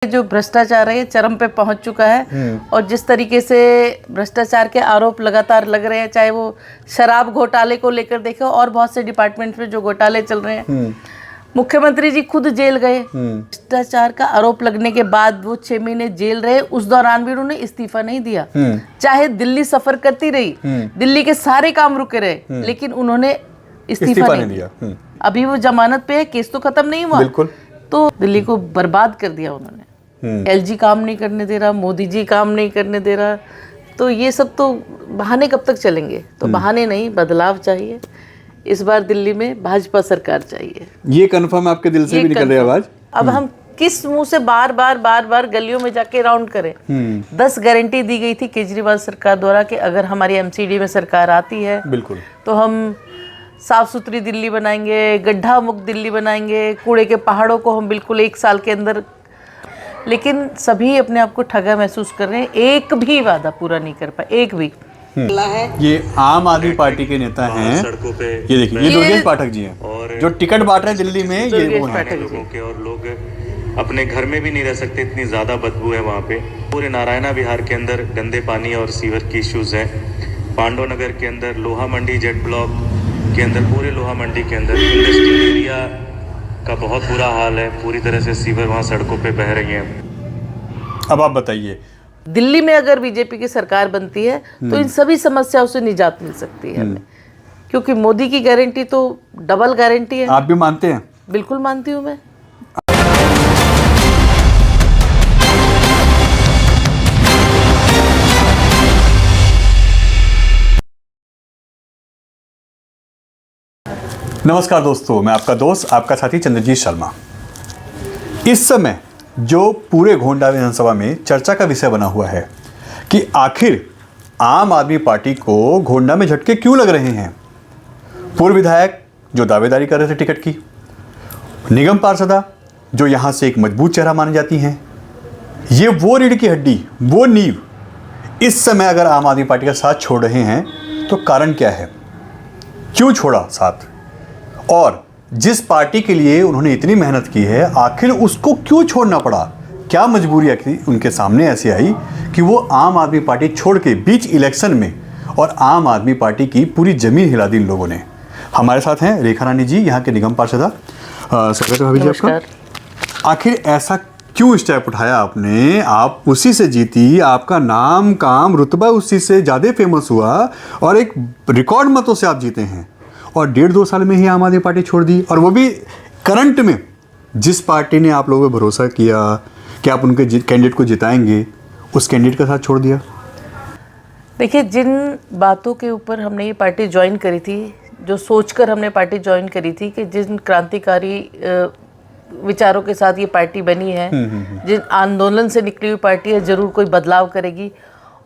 जो भ्रष्टाचार है ये चरम पे पहुंच चुका है और जिस तरीके से भ्रष्टाचार के आरोप लगातार लग रहे हैं, चाहे वो शराब घोटाले को लेकर देखो और बहुत से डिपार्टमेंट में जो घोटाले चल रहे हैं। मुख्यमंत्री जी खुद जेल गए, भ्रष्टाचार का आरोप लगने के बाद वो 6 महीने जेल रहे। उस दौरान भी उन्होंने इस्तीफा नहीं दिया, चाहे दिल्ली सफर करती रही, दिल्ली के सारे काम रुके रहे, लेकिन उन्होंने इस्तीफा नहीं दिया। अभी वो जमानत पे है, केस तो खत्म नहीं हुआ, तो दिल्ली को बर्बाद कर दिया उन्होंने। एलजी काम नहीं करने दे रहा, मोदी जी काम नहीं करने दे रहा, तो ये सब तो बहाने कब तक चलेंगे? तो बहाने नहीं, बदलाव चाहिए। इस बार दिल्ली में भाजपा सरकार चाहिए। ये कंफर्म आपके दिल से भी निकल रही है आवाज? अब हम किस मुंह से बार बार गलियों में जाके राउंड करें? 10 गारंटी दी गई थी केजरीवाल सरकार द्वारा कि अगर हमारी एमसीडी में सरकार आती है बिल्कुल तो हम साफ सुथरी दिल्ली बनाएंगे, गड्ढा मुक्त दिल्ली बनाएंगे, कूड़े के पहाड़ों को हम बिल्कुल 1 साल के अंदर। लेकिन सभी अपने आप को ठगा महसूस कर रहे हैं, एक भी वादा पूरा नहीं कर पाए, एक भी। ये आम आदमी पार्टी के नेता हैं, ये देखिए, ये दुर्गेश पाठक जी हैं जो टिकट बांट रहे हैं दिल्ली में। ये वो हैं लोगों के, और लोग अपने घर में भी नहीं रह सकते, इतनी ज्यादा बदबू है वहाँ पे। पूरे नारायणा बिहार के अंदर गंदे पानी और सीवर की इश्यूज हैं। पांडव नगर के अंदर, लोहा मंडी जेट ब्लॉक के अंदर, पूरे लोहा मंडी के अंदर इंडस्ट्रियल एरिया का बहुत बुरा हाल है। पूरी तरह से सीवर वहाँ सड़कों पे बह रही हैं। अब आप बताइए, दिल्ली में अगर बीजेपी की सरकार बनती है तो इन सभी समस्याओं से निजात मिल सकती है हमें, क्योंकि मोदी की गारंटी तो डबल गारंटी है। आप भी मानते हैं? बिल्कुल मानती हूँ मैं। नमस्कार दोस्तों, मैं आपका दोस्त, आपका साथी चंद्रजीत शर्मा। इस समय जो पूरे गोंडा विधानसभा में चर्चा का विषय बना हुआ है कि आखिर आम आदमी पार्टी को गोंडा में झटके क्यों लग रहे हैं। पूर्व विधायक जो दावेदारी कर रहे थे टिकट की, निगम पार्षदा जो यहाँ से एक मजबूत चेहरा मानी जाती हैं, ये वो रीढ़ की हड्डी, वो नींव इस समय अगर आम आदमी पार्टी का साथ छोड़ रहे हैं तो कारण क्या है, क्यों छोड़ा साथ, और जिस पार्टी के लिए उन्होंने इतनी मेहनत की है आखिर उसको क्यों छोड़ना पड़ा। क्या मजबूरी उनके सामने ऐसी आई कि वो आम आदमी पार्टी छोड़ के बीच इलेक्शन में, और आम आदमी पार्टी की पूरी जमीन हिला दी इन लोगों ने। हमारे साथ हैं रेखा रानी जी, यहाँ के निगम पार्षदा। स्वागत है भाभी जी आपका। आखिर ऐसा क्यों स्टेप उठाया आपने? आप उसी से जीती, आपका नाम काम रुतबा उसी से ज़्यादा फेमस हुआ और एक रिकॉर्ड मतों से आप जीते हैं, और 1.5-2 साल में ही आम आदमी पार्टी छोड़ दी, और वो भी करंट में जिस पार्टी ने आप लोगों पर भरोसा किया कि आप उनके कैंडिडेट को जिताएंगे, उस कैंडिडेट का साथ छोड़ दिया। देखिए, जिन बातों के ऊपर हमने ये पार्टी ज्वाइन करी थी, जो सोचकर हमने पार्टी ज्वाइन करी थी कि जिन क्रांतिकारी विचारों के साथ ये पार्टी बनी है, जिन आंदोलन से निकली हुई पार्टी है, ज़रूर कोई बदलाव करेगी।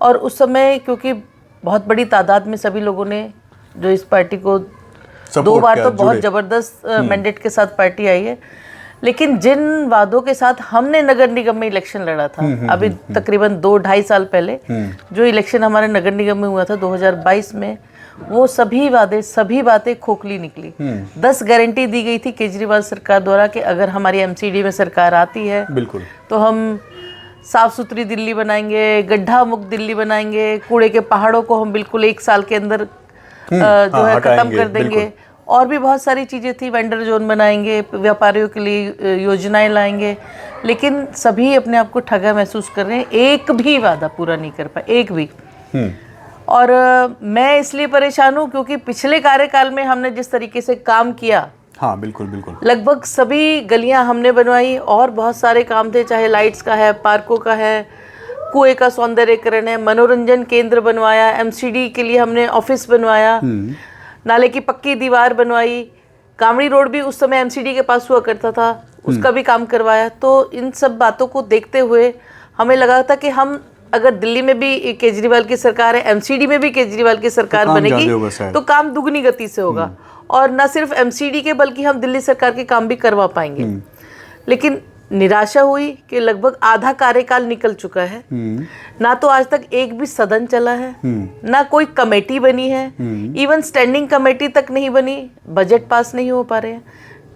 और उस समय क्योंकि बहुत बड़ी तादाद में सभी लोगों ने जो इस पार्टी को 2 बार तो बहुत ज़बरदस्त मैंडेट के साथ पार्टी आई है, लेकिन जिन वादों के साथ हमने नगर निगम में इलेक्शन लड़ा था, अभी तकरीबन 2-2.5 साल पहले जो इलेक्शन हमारे नगर निगम में हुआ था 2022 में, वो सभी वादे, सभी बातें खोखली निकली। 10 गारंटी दी गई थी केजरीवाल सरकार द्वारा कि अगर हमारी एमसीडी में सरकार आती है बिल्कुल तो हम साफ सुथरी दिल्ली बनाएंगे, गड्ढा मुक्त दिल्ली बनाएंगे, कूड़े के पहाड़ों को हम बिल्कुल 1 साल के अंदर जो है खत्म कर देंगे, और भी बहुत सारी चीज़ें थी, वेंडर जोन बनाएंगे, व्यापारियों के लिए योजनाएं लाएंगे। लेकिन सभी अपने आप को ठगा महसूस कर रहे हैं, एक भी वादा पूरा नहीं कर पाए, एक भी। और मैं इसलिए परेशान हूँ क्योंकि पिछले कार्यकाल में हमने जिस तरीके से काम किया, हाँ बिल्कुल बिल्कुल, लगभग सभी गलियाँ हमने बनवाई, और बहुत सारे काम थे, चाहे लाइट्स का है, पार्कों का है, कुएं का सौंदर्यीकरण है, मनोरंजन केंद्र बनवाया, एमसीडी के लिए हमने ऑफिस बनवाया, नाले की पक्की दीवार बनवाई, कामड़ी रोड भी उस समय एमसीडी के पास हुआ करता था, उसका भी काम करवाया। तो इन सब बातों को देखते हुए हमें लगा था कि हम अगर दिल्ली में भी केजरीवाल की सरकार है, एमसीडी में भी केजरीवाल की सरकार बनेगी तो काम दुगनी गति से होगा, और न सिर्फ एमसीडी के बल्कि हम दिल्ली सरकार के काम भी करवा पाएंगे। लेकिन निराशा हुई कि लगभग आधा कार्यकाल निकल चुका है, ना तो आज तक एक भी सदन चला है, ना कोई कमेटी बनी है, इवन स्टैंडिंग कमेटी तक नहीं बनी, बजट पास नहीं हो पा रहे हैं।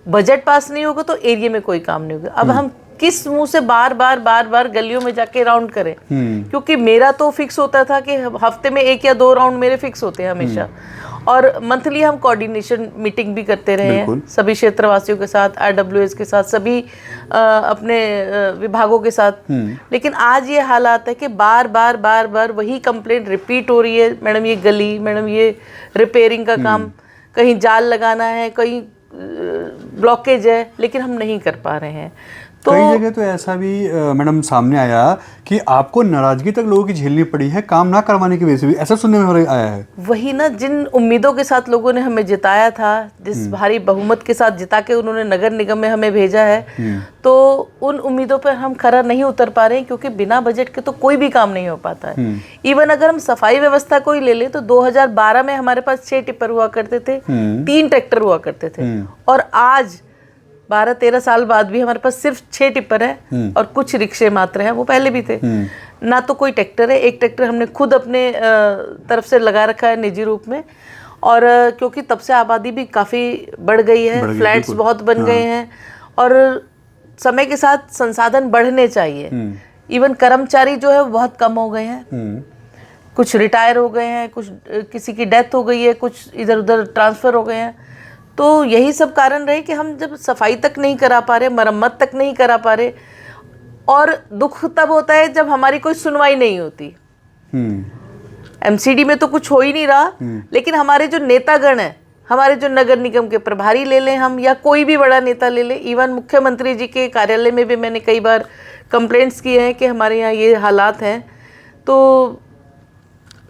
बजट पास नहीं होगा तो एरिया में कोई काम नहीं होगा। अब हम किस मुंह से बार बार गलियों में जाके राउंड करें, क्योंकि मेरा तो फिक्स होता था कि हफ्ते में 1 या 2 राउंड मेरे फिक्स होते हैं हमेशा, और मंथली हम कोऑर्डिनेशन मीटिंग भी करते रहे हैं सभी क्षेत्रवासियों के साथ, RWS के साथ, सभी अपने विभागों के साथ। लेकिन आज ये हालात है कि बार बार वही कंप्लेंट रिपीट हो रही है, मैडम ये गली, मैडम ये रिपेयरिंग का काम, कहीं जाल लगाना है, कहीं ब्लॉकेज है, लेकिन हम नहीं कर पा रहे हैं। तो कई जगह तो ऐसा भी मैडम सामने आया कि आपको नाराजगी तक लोगों की झेलनी पड़ी है काम ना करवाने की वजह से भी, ऐसा सुनने में आया है। वही ना, जिन उम्मीदों के साथ लोगों ने हमें जिताया था, जिस भारी बहुमत के साथ जिता के उन्होंने नगर निगम में हमें भेजा है, तो उन उम्मीदों पर हम खरा नहीं उतर पा रहे हैं, क्योंकि बिना बजट के तो कोई भी काम नहीं हो पाता है। इवन अगर हम सफाई व्यवस्था को ही ले लें तो 2012 में हमारे पास 6 टिप्पर हुआ करते थे, 3 ट्रैक्टर हुआ करते थे, और आज 12-13 साल बाद भी हमारे पास सिर्फ 6 टिप्पर है और कुछ रिक्शे मात्र हैं, वो पहले भी थे। ना तो कोई ट्रैक्टर है, एक ट्रैक्टर हमने खुद अपने तरफ से लगा रखा है निजी रूप में, और क्योंकि तब से आबादी भी काफ़ी बढ़ गई है, फ्लैट्स बहुत बन गए हैं, और समय के साथ संसाधन बढ़ने चाहिए। इवन कर्मचारी जो है बहुत कम हो गए हैं, कुछ रिटायर हो गए हैं, कुछ किसी की डेथ हो गई है, कुछ इधर उधर ट्रांसफ़र हो गए हैं। तो यही सब कारण रहे कि हम जब सफाई तक नहीं करा पा रहे, मरम्मत तक नहीं करा पा रहे, और दुख तब होता है जब हमारी कोई सुनवाई नहीं होती। MCD में तो कुछ हो ही नहीं रहा, लेकिन हमारे जो नेतागण हैं, हमारे जो नगर निगम के प्रभारी ले लें हम, या कोई भी बड़ा नेता ले लें, इवन मुख्यमंत्री जी के कार्यालय में भी मैंने कई बार कंप्लेंट्स किए हैं कि हमारे यहाँ ये हालात हैं, तो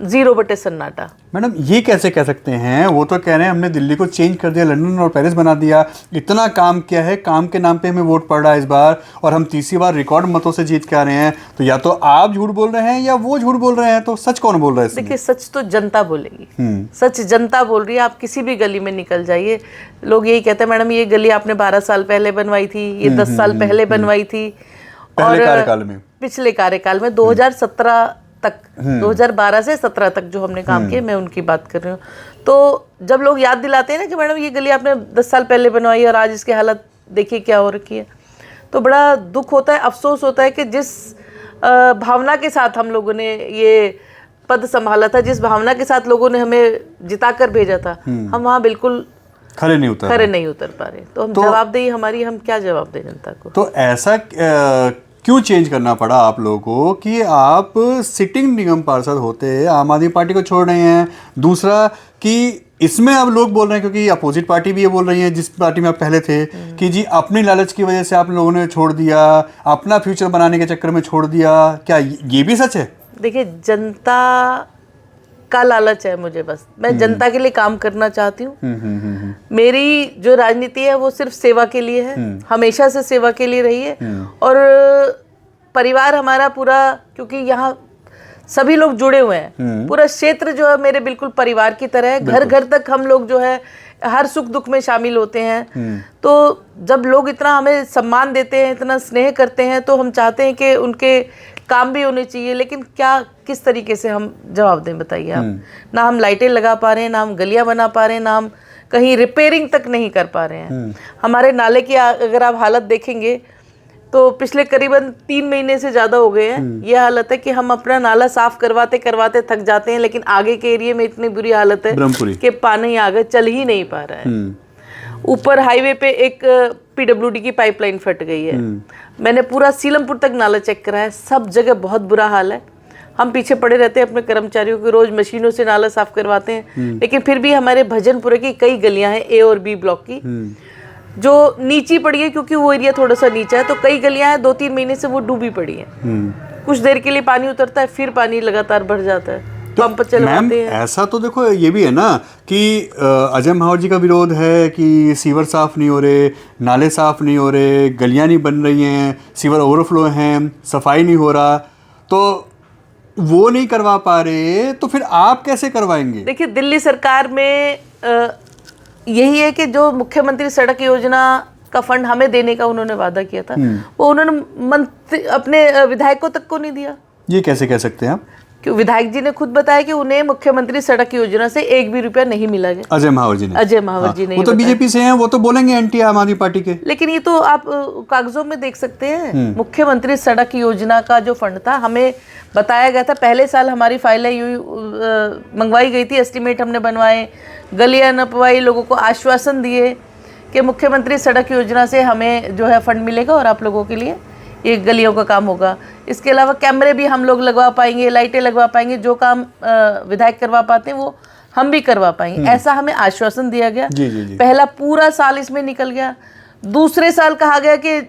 0 बटे सन्नाटा। मैडम ये कैसे कह सकते हैं, वो तो कह रहे हैं हमने दिल्ली को चेंज कर दिया, लंदन और पेरिस बना दिया, इतना काम किया है, काम के नाम पे हमें वोट पड़ रहा है इस बार, और हम तीसरी बार रिकॉर्ड मतों से जीत के आ रहे हैं। तो या तो आप झूठ बोल रहे हैं या वो झूठ बोल रहे हैं, तो सच कौन बोल रहा है? देखिए, सच तो जनता बोलेगी, सच जनता बोल रही है। आप किसी भी गली में निकल जाइए, लोग यही कहते हैं मैडम ये गली आपने 12 साल पहले बनवाई थी, ये 10 साल पहले बनवाई थी, पहले कार्यकाल में, पिछले कार्यकाल में 2017 तक, 2012 से 17 तक जो हमने काम किए, मैं उनकी बात कर रही हूँ। तो जब लोग याद दिलाते हैं ना कि मैडम ये गली आपने 10 साल पहले बनवाई और आज इसकी हालत देखिए क्या हो रखी है, तो बड़ा दुख होता है, अफसोस होता है कि जिस भावना के साथ हम लोगों ने ये पद संभाला था, जिस भावना के साथ लोगों ने हमें जिता कर भेजा था, हम वहाँ बिल्कुल खरे नहीं उतर पा रहे। तो हम जवाबदेही हमारी, हम क्या जवाब दें जनता को? तो ऐसा क्यों चेंज करना पड़ा आप लोगों को कि आप सिटिंग निगम पार्षद होते आम आदमी पार्टी को छोड़ रहे हैं? दूसरा कि इसमें अब लोग बोल रहे हैं, क्योंकि अपोजिट पार्टी भी ये बोल रही है जिस पार्टी में आप पहले थे, कि जी अपनी लालच की वजह से आप लोगों ने छोड़ दिया, अपना फ्यूचर बनाने के चक्कर में छोड़ दिया, क्या ये भी सच है? देखिए, जनता का लालच है मुझे, बस मैं जनता के लिए काम करना चाहती हूँ। मेरी जो राजनीति है वो सिर्फ सेवा के लिए है, हमेशा से सेवा के लिए रही है, और परिवार हमारा पूरा, क्योंकि यहाँ सभी लोग जुड़े हुए हैं, पूरा क्षेत्र जो है मेरे बिल्कुल परिवार की तरह है। घर घर तक हम लोग जो है हर सुख दुख में शामिल होते हैं। तो जब लोग इतना हमें सम्मान देते हैं, इतना स्नेह करते हैं, तो हम चाहते हैं कि उनके काम भी होने चाहिए। लेकिन क्या, किस तरीके से हम जवाब दें बताइए आप? ना हम लाइटें लगा पा रहे हैं, ना हम गलियां बना पा रहे हैं, ना हम कहीं रिपेयरिंग तक नहीं कर पा रहे हैं। हमारे नाले की अगर आप हालत देखेंगे तो पिछले करीबन 3 महीने से ज़्यादा हो गए हैं। ये हालत है कि हम अपना नाला साफ करवाते करवाते थक जाते हैं, लेकिन आगे के एरिया में इतनी बुरी हालत है कि पानी आगे चल ही नहीं पा रहा है। ऊपर हाईवे पे एक PWD की पाइपलाइन फट गई है। मैंने पूरा सीलमपुर तक नाला चेक करा है, सब जगह बहुत बुरा हाल है। हम पीछे पड़े रहते हैं अपने कर्मचारियों के, रोज मशीनों से नाला साफ करवाते हैं, लेकिन फिर भी हमारे भजनपुरे की कई गलियां हैं A और B ब्लॉक की जो नीची पड़ी है, क्योंकि वो एरिया थोड़ा सा नीचा है। तो कई गलियां हैं 2-3 महीने से वो डूबी पड़ी हैं। कुछ देर के लिए पानी उतरता है, फिर पानी लगातार बढ़ जाता है, पंप चलवाते हैं। ऐसा तो देखो ये भी है ना कि अजय महावर जी का विरोध है कि सीवर साफ नहीं हो रहे, नाले साफ नहीं हो रहे, गलियां नहीं बन रही हैं, सीवर ओवरफ्लो हैं, सफाई नहीं हो रहा, तो वो नहीं करवा पा रहे, तो फिर आप कैसे करवाएंगे? देखिए, दिल्ली सरकार में यही है कि जो मुख्यमंत्री सड़क योजना का फंड हमें देने का उन्होंने वादा किया था, वो उन्होंने अपने विधायकों तक को नहीं दिया। ये कैसे कह सकते हैं आप? कि विधायक जी ने खुद बताया कि उन्हें मुख्यमंत्री सड़क योजना से एक भी रुपया नहीं मिला गया। अजय महावर जी ने ने वो तो बीजेपी से हैं, वो तो बोलेंगे एंटी आम आदमी पार्टी के। लेकिन ये तो आप कागजों में देख सकते हैं। मुख्यमंत्री सड़क योजना का जो फंड था, हमें बताया गया था, पहले साल हमारी फाइलें मंगवाई गई थी, एस्टीमेट हमने बनवाए, गलियां नपवाई, लोगों को आश्वासन दिए कि मुख्यमंत्री सड़क योजना से हमें जो है फंड मिलेगा और आप लोगों के लिए ये गलियों का काम होगा। इसके अलावा कैमरे भी हम लोग लगवा पाएंगे, लाइटें लगवा पाएंगे, जो काम विधायक करवा पाते हैं वो हम भी करवा पाएंगे, ऐसा हमें आश्वासन दिया गया। जी। पहला पूरा साल इसमें निकल गया। दूसरे साल कहा गया कि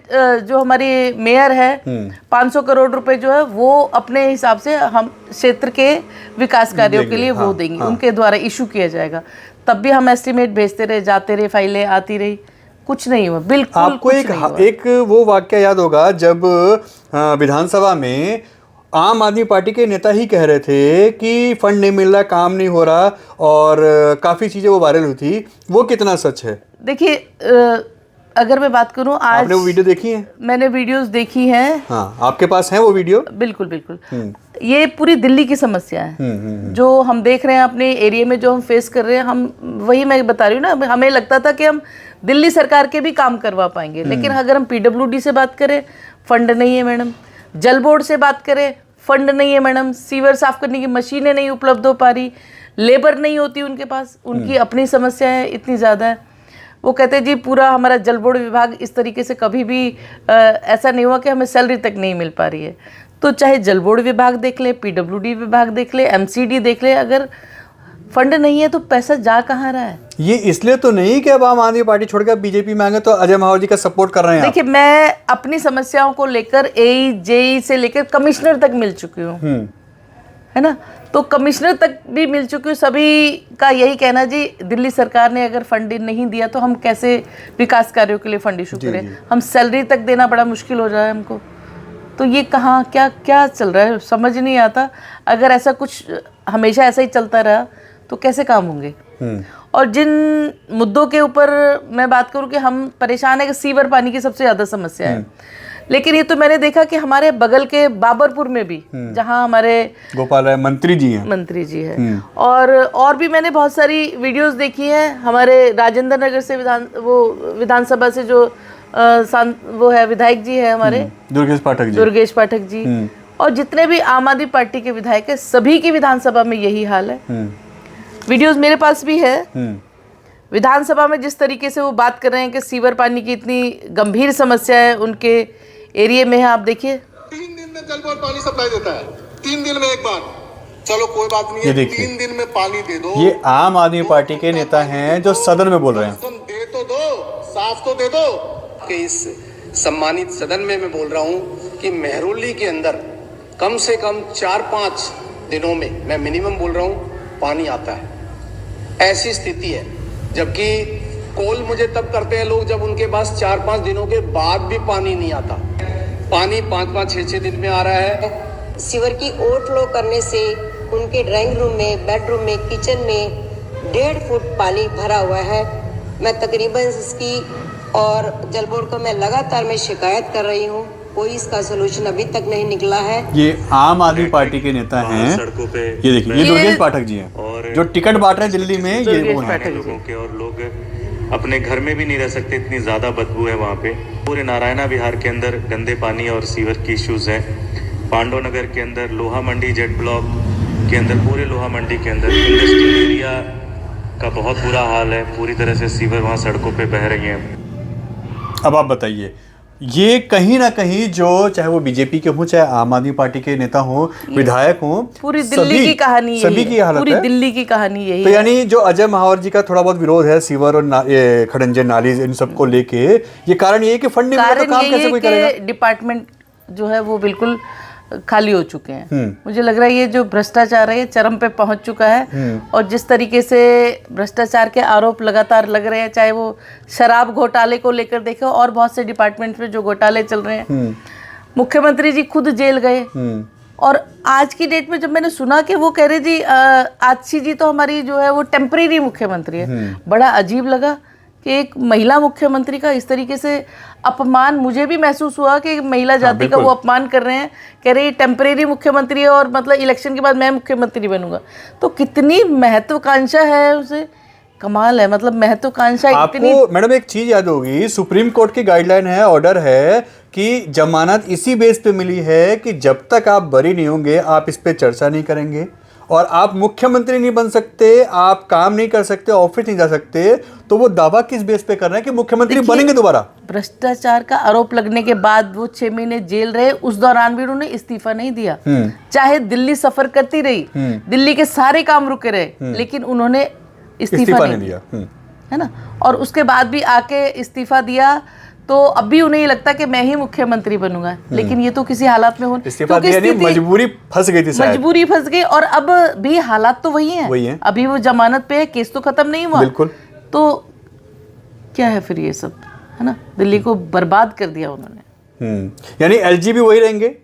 जो हमारी मेयर है 500 करोड़ रुपए जो है वो अपने हिसाब से हम क्षेत्र के विकास कार्यों के लिए वो देंगे, उनके द्वारा इशू किया जाएगा। तब भी हम एस्टीमेट भेजते रहे, जाते रहे, फाइलें आती रही, कुछ नहीं हुआ, बिल्कुल। आपको एक वो वाक्य याद होगा जब विधानसभा में आम आदमी पार्टी के नेता ही कह रहे थे कि फंड नहीं मिल रहा, काम नहीं हो रहा, और काफ़ी चीज़ें वो वायरल हुई थी। वो कितना सच है? देखिए, अगर मैं बात करूं, आज आपने वो वीडियो देखी है? मैंने वीडियोस देखी हैं। हाँ, आपके पास है वो वीडियो? बिल्कुल। ये पूरी दिल्ली की समस्या है जो हम देख रहे हैं अपने एरिया में, जो हम फेस कर रहे हैं। हम वही मैं बता रही हूँ ना, हमें लगता था कि हम दिल्ली सरकार के भी काम करवा पाएंगे, लेकिन अगर हम पीडब्ल्यूडी से बात करें, फंड नहीं है मैडम। जल बोर्ड से बात करें, फंड नहीं है मैडम। सीवर साफ करने की मशीनें नहीं उपलब्ध हो पा रही, लेबर नहीं होती उनके पास, उनकी अपनी समस्याएं इतनी ज़्यादा है। वो कहते हैं जी पूरा हमारा जल बोर्ड विभाग इस तरीके से कभी भी ऐसा नहीं हुआ कि हमें सैलरी तक नहीं मिल पा रही है। तो चाहे जल बोर्ड विभाग देख ले, पीडब्ल्यूडी विभाग देख ले, एमसीडी देख ले, अगर फंड नहीं है तो पैसा जा कहाँ रहा है? ये इसलिए तो नहीं कि अब आम आदमी पार्टी छोड़कर बीजेपी में आएंगे तो अजय महावर जी का सपोर्ट कर रहे हैं। देखिए, मैं अपनी समस्याओं को लेकर एई जेई से लेकर कमिश्नर तक मिल चुकी हूँ, है ना। तो कमिश्नर तक भी मिल चुकी हूँ। सभी का यही कहना, जी दिल्ली सरकार ने अगर फंड नहीं दिया तो हम कैसे विकास कार्यों के लिए फंड इशू करें? हम सैलरी तक देना बड़ा मुश्किल हो रहा है हमको। तो ये कहाँ क्या चल रहा है, समझ नहीं आता। अगर ऐसा कुछ हमेशा ऐसा ही चलता रहा तो कैसे काम होंगे? और जिन मुद्दों के ऊपर मैं बात करूं कि हम परेशान है, कि सीवर पानी की सबसे ज़्यादा समस्या है, लेकिन ये तो मैंने देखा कि हमारे बगल के बाबरपुर में भी, जहां हमारे गोपाल राय मंत्री जी हैं, और भी मैंने बहुत सारी वीडियोस देखी हैं। हमारे राजेंद्र नगर से विधानसभा से जो वो है विधायक जी है हमारे दुर्गेश पाठक जी, और जितने भी आम आदमी पार्टी के विधायक है, सभी की विधानसभा में यही हाल है। वीडियोस मेरे पास भी है। विधानसभा में जिस तरीके से वो बात कर रहे हैं कि सीवर पानी की इतनी गंभीर समस्या है उनके एरिया में है, आप देखिए। 3 दिन में जल बोर्ड पानी सप्लाई देता है, 3 दिन में एक बार। चलो कोई बात नहीं है, 3 दिन में पानी दे दो। ये आम आदमी पार्टी के नेता हैं जो सदन में बोल रहे हैं। दे तो दो, साफ तो दे दो। कि इस सम्मानित सदन में मैं बोल रहा हूँ कि मेहरौली के अंदर कम से कम 4-5 दिनों में, मैं मिनिमम बोल रहा हूँ, पानी आता है। ऐसी स्थिति है, जबकि कॉल मुझे तब करते हैं लोग जब उनके पास 4-5 दिनों के बाद भी पानी नहीं आता। पानी 5-5, 6-6 दिन में आ रहा है। सीवर की ओवरफ्लो करने से उनके ड्राइंग रूम में, बेडरूम में, किचन में 1.5 फुट पानी भरा हुआ है। मैं तकरीबन इसकी और जल बोर्ड को मैं लगातार शिकायत कर रही हूँ, कोई इसका सोल्यूशन अभी तक नहीं निकला है। ये आम आदमी पार्टी के नेता हैं, सड़कों पे ये देखिए, ये दुर्गेश पाठक जी हैं, और जो टिकट बांट रहे हैं दिल्ली में, ये वो हैं। लोगों के, और लोग अपने घर में भी नहीं रह सकते, इतनी ज़्यादा बदबू है वहाँ पे। पूरे नारायणा विहार के अंदर गंदे पानी और सीवर की इश्यूज़ हैं। पांडव नगर के अंदर, लोहा मंडी जेट ब्लॉक के अंदर, पूरे लोहा मंडी के अंदर इंडस्ट्रियल एरिया का बहुत बुरा हाल है। पूरी तरह से सीवर वहाँ सड़कों पे बह रही हैं। अब आप बताइए, ये कहीं ना कहीं जो चाहे वो बीजेपी के हों, चाहे आम आदमी पार्टी के नेता हों, विधायक हों, पूरी दिल्ली की कहानी, सभी की हालत पूरी है। दिल्ली की कहानी यही तो यानी जो अजय महावर जी का थोड़ा बहुत विरोध है सीवर और ये खड़ंजे नाली इन सबको लेके, ये कारण ये है कि फंड नहीं मिला तो काम कैसे कोई करेगा? डिपार्टमेंट जो है वो बिल्कुल खाली हो चुके हैं। मुझे लग रहा है ये जो भ्रष्टाचार है ये चरम पे पहुंच चुका है, और जिस तरीके से भ्रष्टाचार के आरोप लगातार लग रहे हैं, चाहे वो शराब घोटाले को लेकर देखो और बहुत से डिपार्टमेंट में जो घोटाले चल रहे हैं। मुख्यमंत्री जी खुद जेल गए, और आज की डेट में जब मैंने सुना कि वो कह रहे जी आजसी जी तो हमारी जो है वो टेम्परेरी मुख्यमंत्री है, बड़ा अजीब लगा कि एक महिला मुख्यमंत्री का इस तरीके से अपमान, मुझे भी महसूस हुआ कि महिला जाति का वो अपमान कर रहे हैं, कह रहे टेम्परेरी मुख्यमंत्री है और मतलब इलेक्शन के बाद मैं मुख्यमंत्री बनूंगा। तो कितनी महत्वाकांक्षा है उसे, कमाल है, मतलब महत्वाकांक्षा इतनी। आपको मैडम एक चीज याद होगी, सुप्रीम कोर्ट की गाइडलाइन है, ऑर्डर है कि जमानत इसी बेस पे मिली है कि जब तक आप बरी नहीं होंगे आप इस पे चर्चा नहीं करेंगे और आप मुख्यमंत्री नहीं बन सकते, आप काम नहीं कर सकते, ऑफिस नहीं जा सकते। तो वो दावा किस बेस पे कर रहे हैं कि मुख्यमंत्री बनेंगे दोबारा? भ्रष्टाचार का आरोप लगने के बाद वो 6 महीने जेल रहे, उस दौरान भी उन्होंने इस्तीफा नहीं दिया। चाहे दिल्ली सफर करती रही, दिल्ली के सारे काम रुके रहे, लेकिन उन्होंने इस्तीफा नहीं दिया, है ना। और उसके बाद भी आके इस्तीफा दिया, तो अब भी उन्हें ये लगता कि मैं ही मुख्यमंत्री बनूंगा, लेकिन ये तो किसी हालात में हो, इस्तीफा दिया नहीं, मजबूरी फंस गई थी शायद। मजबूरी फंस गई, और अब भी हालात तो वही हैं। अभी वो जमानत पे है, केस तो खत्म नहीं हुआ। बिल्कुल। तो क्या है फिर ये सब, है ना, दिल्ली को बर्बाद कर दिया उन्होंने। यानी एलजी भी वही रहेंगे,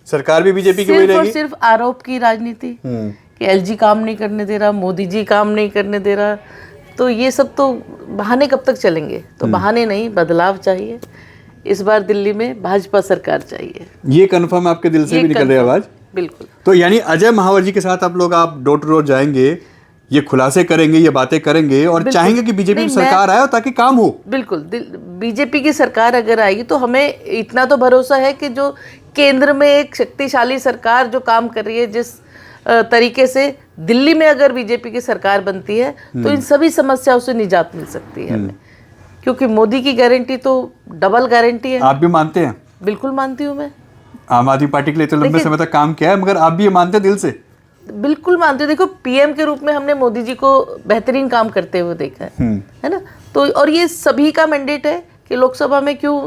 सरकार भी बीजेपी की वही रहेगी। सिर्फ आरोप की राजनीति कि एलजी काम नहीं करने दे रहा, मोदी जी काम नहीं करने दे रहा, तो ये सब तो बहाने कब तक चलेंगे? तो बहाने नहीं, बदलाव चाहिए। इस बार दिल्ली में भाजपा सरकार चाहिए। ये कंफर्म आपके दिल से भी निकल रही है आवाज? बिल्कुल। तो यानी अजय महावर जी के साथ आप लोग आप डोर टू डोर जाएंगे, ये खुलासे करेंगे, ये बातें करेंगे और चाहेंगे कि बीजेपी की सरकार आए ताकि काम हो। बिल्कुल, बीजेपी की सरकार अगर आएगी तो हमें इतना तो भरोसा है कि जो केंद्र में एक शक्तिशाली सरकार जो काम कर रही है, जिस तरीके से दिल्ली में अगर बीजेपी की सरकार बनती है तो इन सभी समस्याओं से निजात मिल सकती है हमें, क्योंकि मोदी की गारंटी तो डबल गारंटी है। आप भी मानते हैं? बिल्कुल मानती हूँ मैं। आम आदमी पार्टी के लिए तो लंबे समय तक काम किया है, मगर आप भी ये मानते हैं दिल से? बिल्कुल मानते हो। देखो, पीएम के रूप में हमने मोदी जी को बेहतरीन काम करते हुए देखा है ना। तो और ये सभी का मैंडेट है कि लोकसभा में क्यों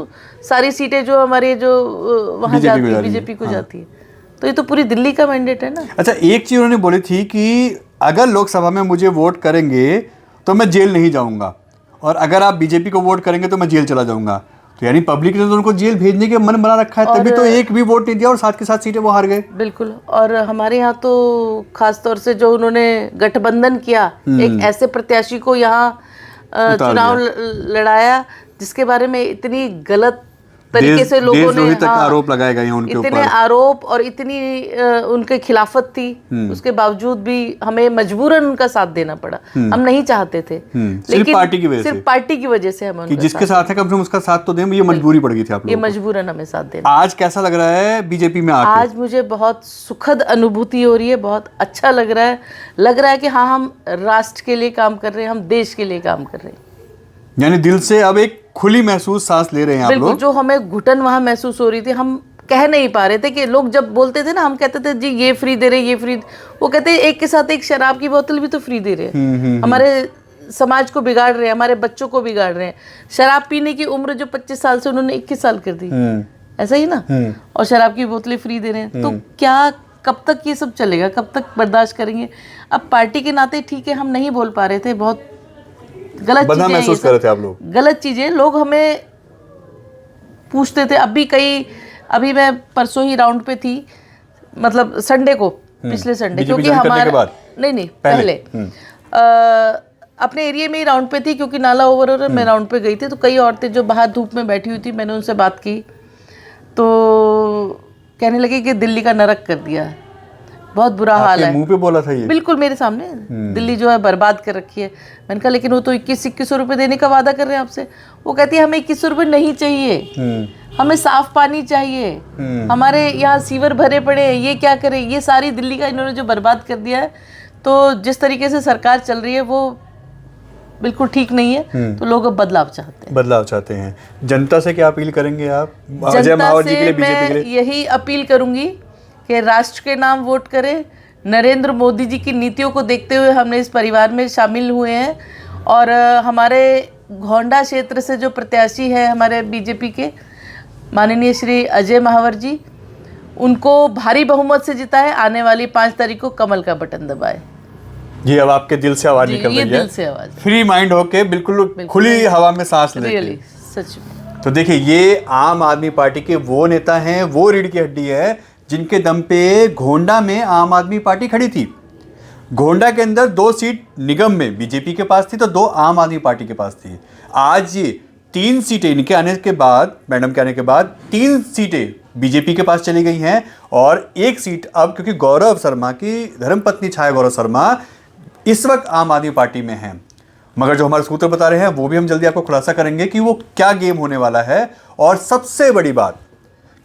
सारी सीटें जो हमारे जो वहाँ जाती है बीजेपी को जाती है, तो ये तो पूरी दिल्ली का मैंडेट है ना। अच्छा, एक चीज उन्होंने बोली थी कि अगर लोकसभा में मुझे वोट करेंगे तो मैं जेल नहीं जाऊंगा, और अगर आप बीजेपी को वोट करेंगे तो मैं जेल चला जाऊंगा। तो यानी पब्लिक ने तो उनको जेल भेजने के मन बना रखा है, तभी तो एक भी वोट नहीं दिया और साथ के साथ सीटें वो हार गए। बिल्कुल। और हमारे यहाँ तो खास तौर से जो उन्होंने गठबंधन किया, एक ऐसे प्रत्याशी को यहाँ चुनाव लड़ाया जिसके बारे में इतनी गलत तरीके से लोगों ने आरोप लगाए गए हैं उनके ऊपर, इतने आरोप और इतनी उनके खिलाफत थी, उसके बावजूद भी हमें मजबूरन उनका साथ देना पड़ा। हम नहीं चाहते थे, सिर्फ पार्टी की वजह से, सिर्फ पार्टी की वजह से हमें कि जिसके साथ है कम से कम उसका साथ तो दें, ये मजबूरी पड़ गई थी आप लोगों को। ये मजबूरन हमें साथ देना। आज कैसा लग रहा है बीजेपी में आके? आज मुझे बहुत सुखद अनुभूति हो रही है, बहुत अच्छा लग रहा है कि हाँ, हम राष्ट्र के लिए काम कर रहे हैं, हम देश के लिए काम कर रहे हैं। यानी दिल से अब एक खुली महसूस सांस ले रहे हैं आप लोग। जो हमें घुटन वहां महसूस हो रही थी, हम कह नहीं पा रहे थे कि लोग जब बोलते थे ना, हम कहते थे जी ये फ्री दे रहे, ये फ्री, वो कहते हैं एक के साथ एक शराब की बोतल भी तो फ्री दे रहे हैं। हमारे समाज को बिगाड़ रहे हैं, हमारे बच्चों को बिगाड़ रहे हैं। शराब पीने की उम्र जो 25 साल से उन्होंने 21 साल कर दी, ऐसा ही ना, और शराब की बोतलें फ्री दे रहे हैं। तो क्या, कब तक ये सब चलेगा, कब तक बर्दाश्त करेंगे? अब पार्टी के नाते ठीक है, हम नहीं बोल पा रहे थे, बहुत गलत चीजें महसूस कर रहे थे आप लोग, गलत चीजें लोग हमें पूछते थे। अभी मैं परसों ही राउंड पे थी, मतलब संडे को, पिछले संडे, क्योंकि हमारा नहीं पहले अपने एरिया में ही राउंड पे थी, क्योंकि नाला ओवर हो रहा, मैं राउंड पे गई थी। तो कई औरतें जो बाहर धूप में बैठी हुई थी, मैंने उनसे बात की तो कहने लगे कि दिल्ली का नरक कर दिया, बहुत बुरा हाल है। मुंह पे बोला था ये? बिल्कुल मेरे सामने, दिल्ली जो है बर्बाद कर रखी है। मैंने कहा लेकिन वो तो 2100 रुपये देने का वादा कर रहे हैं आपसे। वो कहती है हमें 2100 रुपये नहीं चाहिए, हमें साफ पानी चाहिए, हमारे यहाँ सीवर भरे पड़े हैं, ये क्या करें? ये सारी दिल्ली का इन्होंने जो बर्बाद कर दिया है। तो जिस तरीके से सरकार चल रही है वो बिल्कुल ठीक नहीं है। तो लोग अब बदलाव चाहते हैं। जनता से क्या अपील करेंगे आप अजय महावर जी के लिए, बीजेपी के लिए? यही अपील करूंगी कि राष्ट्र के नाम वोट करें। नरेंद्र मोदी जी की नीतियों को देखते हुए हमने इस परिवार में शामिल हुए हैं, और हमारे घोंडा क्षेत्र से जो प्रत्याशी हैं हमारे बीजेपी के माननीय श्री अजय महावर जी, उनको भारी बहुमत से जिताएं। आने वाली 5 तारीख को कमल का बटन दबाएं। ये अब आपके दिल से आवाज निकल रही है, दिल से आवाज, फ्री माइंड होके बिल्कुल खुली हवा में सांस लेके। सच में। तो देखिए, ये आम आदमी पार्टी के वो नेता हैं, वो रीढ़ की हड्डी है जिनके दम पे घोंडा में आम आदमी पार्टी खड़ी थी। गोंडा के अंदर 2 सीट निगम में बीजेपी के पास थी तो 2 आम आदमी पार्टी के पास थी। आज ये 3 सीटें इनके आने के बाद, मैडम के आने के बाद 3 सीटें बीजेपी के पास चली गई हैं और 1 सीट अब, क्योंकि गौरव शर्मा की धर्मपत्नी छाया गौरव शर्मा इस वक्त आम आदमी पार्टी में हैं। मगर जो हमारे सूत्र बता रहे हैं वो भी हम जल्दी आपको खुलासा करेंगे कि वो क्या गेम होने वाला है। और सबसे बड़ी बात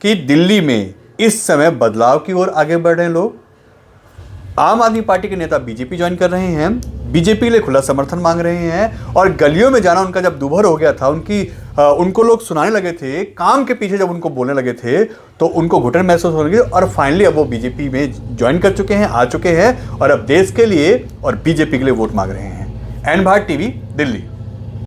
कि दिल्ली में इस समय बदलाव की ओर आगे बढ़ रहे हैं लोग। आम आदमी पार्टी के नेता बीजेपी ज्वाइन कर रहे हैं, बीजेपी के लिए खुला समर्थन मांग रहे हैं और गलियों में जाना उनका जब दुभर हो गया था, उनको लोग सुनाने लगे थे, काम के पीछे जब उनको बोलने लगे थे तो उनको घुटन महसूस होने लगी और फाइनली अब वो बीजेपी में ज्वाइन कर चुके हैं, आ चुके हैं और अब देश के लिए और बीजेपी के लिए वोट मांग रहे हैं। एन भारत टीवी, दिल्ली।